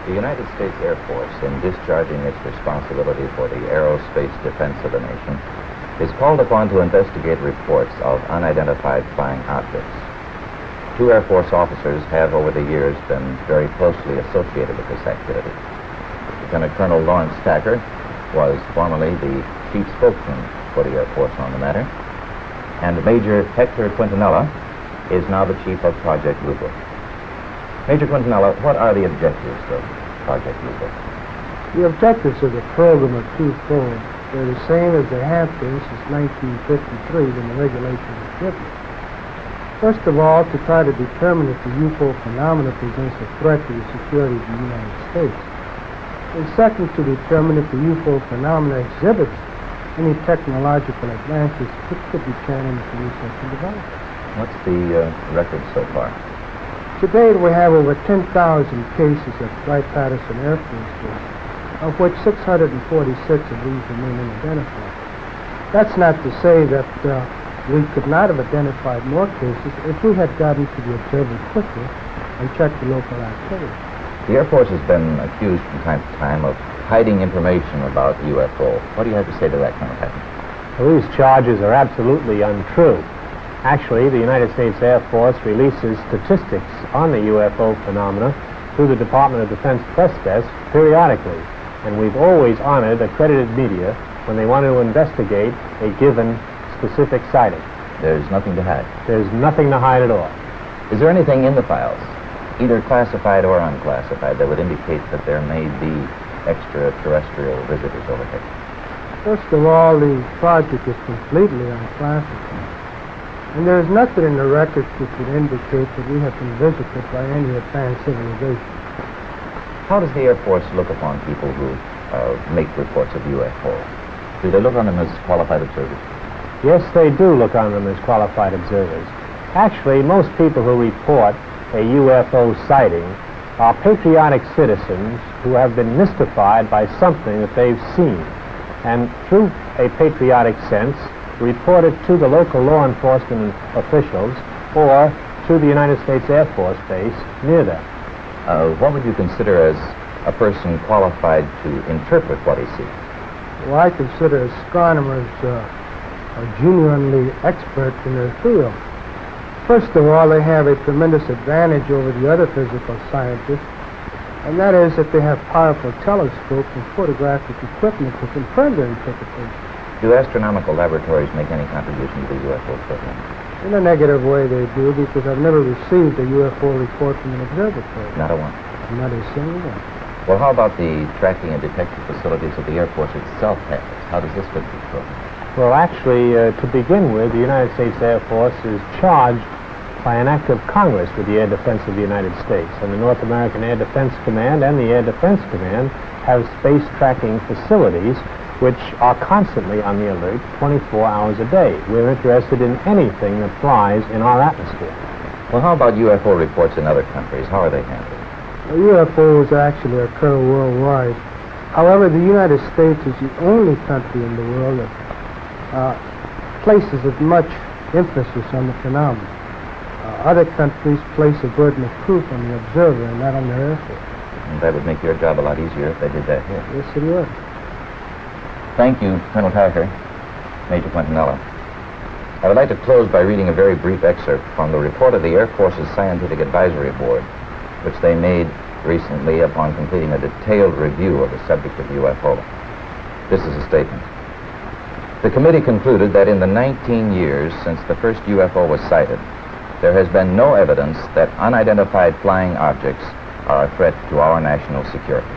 The United States Air Force, in discharging its responsibility for the aerospace defense of the nation, is called upon to investigate reports of unidentified flying objects. Two Air Force officers have, over the years, been very closely associated with this activity. Lieutenant Colonel Lawrence Stacker was formerly the chief spokesman for the Air Force on the matter, and Major Hector Quintanilla is now the chief of Project Blue Book. Major Quintanilla, what are the objectives of Project Blue Book? The objectives of the program are twofold. They're the same as they have been since 1953 when the regulation was written. First of all, to try to determine if the UFO phenomena presents a threat to the security of the United States. And second, to determine if the UFO phenomena exhibits any technological advances which could be turned into research and development. What's the record so far? To date, we have over 10,000 cases at Wright-Patterson Air Force Base, of which 646 of these remain unidentified. That's not to say that we could not have identified more cases if we had gotten to the observer quickly and checked the local activity. The Air Force has been accused from time to time of hiding information about UFO. What do you have to say to that, Colonel Patton? Well, these charges are absolutely untrue. Actually, the United States Air Force releases statistics on the UFO phenomena through the Department of Defense Press Desk periodically, and we've always honored accredited media when they want to investigate a given specific sighting. There's nothing to hide? There's nothing to hide at all. Is there anything in the files, either classified or unclassified, that would indicate that there may be extraterrestrial visitors over here? First of all, the project is completely unclassified. And there is nothing in the records which would indicate that we have been visited by any advanced civilization. How does the Air Force look upon people who make reports of UFOs? Do they look on them as qualified observers? Yes, they do look on them as qualified observers. Actually, most people who report a UFO sighting are patriotic citizens who have been mystified by something that they've seen, and through a patriotic sense, report it to the local law enforcement officials or to the United States Air Force Base near them. What would you consider as a person qualified to interpret what he sees? Well, I consider astronomers genuinely expert in their field. First of all, they have a tremendous advantage over the other physical scientists, and that is that they have powerful telescopes and photographic equipment to confirm their interpretation. Do astronomical laboratories make any contribution to the UFO program? In a negative way, they do, because I've never received a UFO report from an observatory. Not a one? Not a single one. Well, how about the tracking and detection facilities that the Air Force itself has? How does this fit the program? Well, actually, to begin with, the United States Air Force is charged by an act of Congress with the air defense of the United States. And the North American Air Defense Command and the Air Defense Command have space tracking facilities which are constantly on the alert 24 hours a day. We're interested in anything that flies in our atmosphere. Well, how about UFO reports in other countries? How are they handled? Well, UFOs actually occur worldwide. However, the United States is the only country in the world that places as much emphasis on the phenomenon. Other countries place a burden of proof on the observer and not on their Air Force. And that would make your job a lot easier if they did that here. Yes, it would. Thank you, Colonel Tacker, Major Quintanilla. I would like to close by reading a very brief excerpt from the report of the Air Force's Scientific Advisory Board, which they made recently upon completing a detailed review of the subject of UFO. This is a statement. The committee concluded that in the 19 years since the first UFO was sighted, there has been no evidence that unidentified flying objects are a threat to our national security.